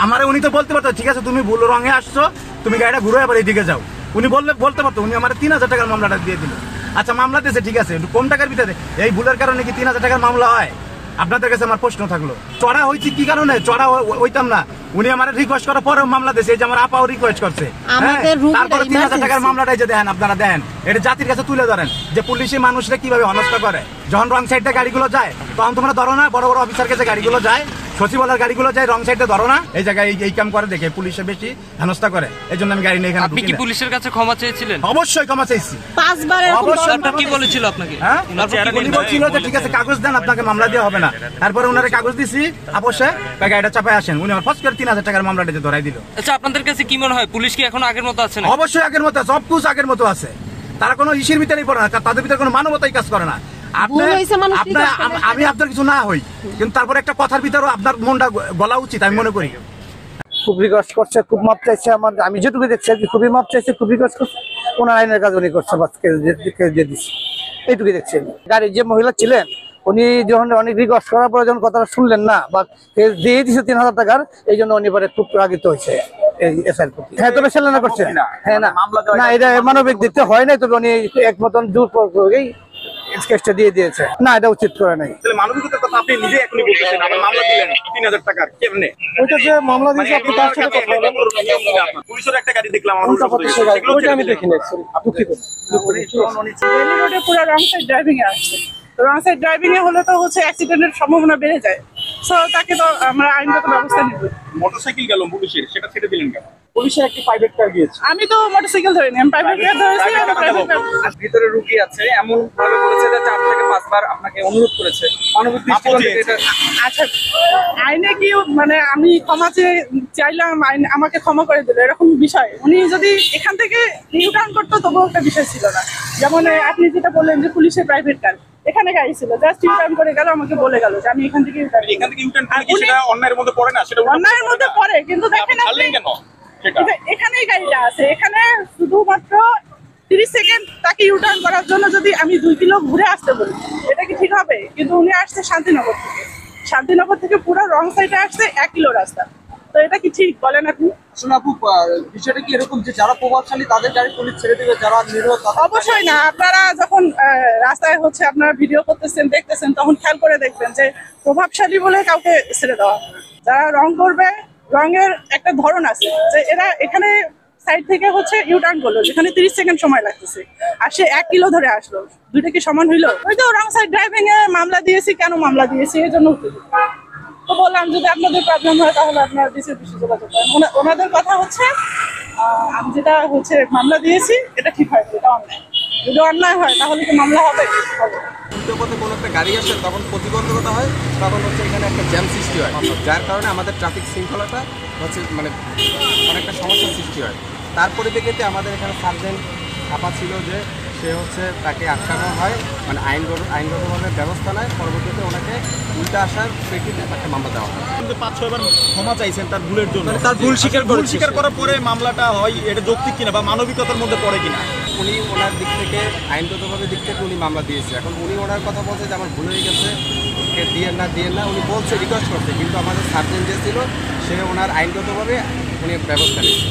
আমারে উনি তো বলতে পারতো ঠিক আছে তুমি ভুল রঙে আসছো, তুমি গাড়িটা ঘুরে আবার এইদিকে যাও। উনি বলতে পারতো, উনি আমার 3000 টাকার মামলাটা দিয়ে দিল। আচ্ছা মামলা দিয়েছে ঠিক আছে, একটু কম টাকার ভিতরে এই ভুলের কারণে কি 3000 টাকার মামলা হয়? আপনাদের কাছে আমার প্রশ্ন থাকলো, চড়া হয়েছে কি কারণে? চড়া হইতাম না, উনি আমার রিকোয়েস্ট করার পরেও মামলা দিয়েছে। এই যে আমার আপাও রিকোয়েস্ট করছে, তারপরে 3000 টাকার মামলাটাই যে দেন আপনারা দেন, এটা জাতির কাছে তুলে ধরেন যে পুলিশি মানুষরা কিভাবে অনস্থ করে। যখন রং সাইডে গাড়িগুলো যায় তখন তোমরা ধরো না, বড় বড় অফিসার কাছে গাড়িগুলো যায়, সচিবালয়ের গাড়িগুলো যায় রং সাইডে ধরো না। এই জায়গায় এই কাম করে দেখে পুলিশে বেশি হেনস্থা করে, এই জন্য আমি গাড়ি নিয়ে এখানে। আপনি কি পুলিশের কাছে ক্ষমা চেয়েছিলেন? অবশ্যই ক্ষমা চাইছি। 5 বার কি বলেছিল আপনাকে? উনি বলছিল যে ঠিক আছে কাগজ দেন, আপনাকে মামলা দেওয়া হবে না। তারপরে ওনারে কাগজ দিছি, আপসে গাড়িটা চাপায় আসেন, উনি আমার ফার্স্ট করে 3000 টাকার মামলাটা যে ধরাই দিল। আচ্ছা আপনাদের কাছে কি মনে হয় পুলিশ কি এখন আগের মতো আছে না? অবশ্যই আগের মতো, সব কিছু আগের মতো আছে। তারা কোনো ইসের ভিতরেই পড়ে না, তাদের ভিতরে কোনো মানবতাই কাজ করে না। আমি আপনার কিছু না হই, কিন্তু তারপরে একটা কথার ভিতরে আপনার মনটা গলা উচিত আমি মনে করি। খুব রিকোয়েস্ট করছে, খুব মাপ চাইছে আমার, আমি যেটুকু দেখছি আর কি, খুবই মাপ চাইছে, খুব রিকোয়েস্ট করছে, ওনার আইনের কাজ উনি করছে, বাস দিয়ে দিচ্ছে এইটুকুই দেখছি। গাড়ির যে মহিলা ছিলেন উনি যখন অনেক রিকোয়েস্ট করার পরে যখন কথাটা শুনলেন না বা দিয়ে দিচ্ছে 3000 টাকার, এই জন্য উনি পরে খুব রাগিত হয়েছে। হ্যাঁ তবে সেলেনা করছে, হ্যাঁ না এটা মানবিক দিতে হয় নাই, তবে উনি এক মতন জোর করেই কেসটা দিয়ে দিয়েছে। না এটা উচিত করে নাই। মানবিকতার কথা আপনি নিজে এখনই বলতেছেন, আপনি মামলা দিলেন 3000 টাকার, কেমনে? ওইটা যে মামলা দিয়েছে আপনি তার সাথে কথা বলেন। পুলিশের একটা গাড়ি দেখলাম, ওইটা আমি দেখিনি, দুঃখিত। বেলি রোডে পুরো রং সাইড ড্রাইভিং এ আসছে, রং সাইড ড্রাইভিং এ হলে তো হচ্ছে অ্যাক্সিডেন্টের সম্ভাবনা বেড়ে যায়। সো তাকে তো আমরা আইনগত ব্যবস্থা নিব। মোটরসাইকেল গেল পুলিশের, সেটা ছেড়ে দিলেন কেন? পুলিশের একটি প্রাইভেট কার গিয়েছে। আমি তো মোটরসাইকেল ধরিনি, আমি প্রাইভেট কার ধরেছি। আর ভিতরে রুগী আছে, এমন ভাবে বলেছে যে 4 থেকে 5 বার আপনাকে অনুরোধ করেছে। মানবিক দৃষ্টিকোণ থেকে এটা আচ্ছা আইনে কি মানে আমি ক্ষমা চাইলাম, আইন আমাকে ক্ষমা করে দিল এরকম বিষয়? উনি যদি এখান থেকে ইউটার্ন করতো তবুও একটা বিষয় ছিল না। যেমন আপনি যেটা বললেন যে পুলিশের প্রাইভেট কার এখানে গাড়ি ছিল, জাস্ট ইউটার্ন করে গেল, আমাকে বলে গেল যে আমি এখান থেকে ইউটার্ন করলে কি সেটা অন্যায়ের মধ্যে পড়ে না? সেটা অন্যায়ের মধ্যে পড়ে, কিন্তু দেখেন আপনি কেন এখানেই গাড়িটা আছে, এখানে শুধুমাত্র 30 সেকেন্ড তাকে ইউটার্ন করার জন্য যদি আমি 2 কিলো ঘুরে আসতে বলি, এটা কি ঠিক হবে? কিন্তু উনি আসছে শান্তিনগর থেকে, শান্তিনগর থেকে পুরো রং সাইডে আসছে 1 কিলো রাস্তা, তো এটা কি ঠিক বলেন আপনি? আসলে আপু বিষয়টা কি এরকম যে যারা প্রভাবশালী তাদের গাড়ি পুলিশ ছেড়ে দেবে, যারা নিরীহ অবশ্যই না। আপনারা যখন রাস্তায় হচ্ছে আপনারা ভিডিও করতেছেন দেখতেছেন তখন খেয়াল করে দেখবেন যে প্রভাবশালী বলে কাউকে ছেড়ে দেওয়া। যারা রং করবে, রঙের একটা ধরন আছে যে এরা এখানে সাইড থেকে হচ্ছে ইউটার্ন করলো যেখানে 30 সেকেন্ড সময় লাগতেছে, আর সে 1 কিলো ধরে আসলো, দুইটা কি সমান হইলো? ওই তো রং সাইড ড্রাইভিং এ মামলা দিয়েছি। কেন মামলা দিয়েছি? এই জন্য তো বললাম যদি আপনাদের প্রবলেম হয় তাহলে আপনারা ডিসি অফিসে যোগাযোগ করেন। ওনাদের কথা হচ্ছে আমি যেটা হচ্ছে মামলা দিয়েছি এটা ঠিক হয়, এটা অন্যায়। যদি অন্যায় হয় তাহলে কি মামলা হবে? উল্টো পথে কোনো একটা গাড়ি আসে তখন প্রতিবন্ধকতা হয়, তখন হচ্ছে এখানে একটা জ্যাম সৃষ্টি হয়, যার কারণে আমাদের ট্রাফিক শৃঙ্খলাটা হচ্ছে মানে অনেকটা সমস্যার সৃষ্টি হয়। তার পরিপ্রেক্ষিতে আমাদের এখানে সার্জেন্ট ছাপা ছিল যে সে হচ্ছে তাকে আটকানো হয়, মানে আইনগতভাবে ব্যবস্থা নেয়, পরবর্তীতে ওনাকে উল্টা আসার প্রেক্ষিতে তাকে মামলা দেওয়া হয়। কিন্তু 5-6 বার ক্ষমা চাইছেন তার ভুলের জন্য, তার ভুল স্বীকার করার পরে মামলাটা হয়, এটা যৌক্তিক কিনা বা মানবিকতার মধ্যে পড়ে কিনা? উনি ওনার দিক থেকে আইনগতভাবে দিক থেকে উনি মামলা দিয়েছে। এখন উনি ওনার কথা বলছে যে আমার ভুল হয়ে গেছে, দিয়ে না উনি বলছে, রিকোয়েস্ট করছে, কিন্তু আমাদের সার্জেন্ট যে ছিল সে ওনার আইনগতভাবে উনি ব্যবস্থা নিয়েছে।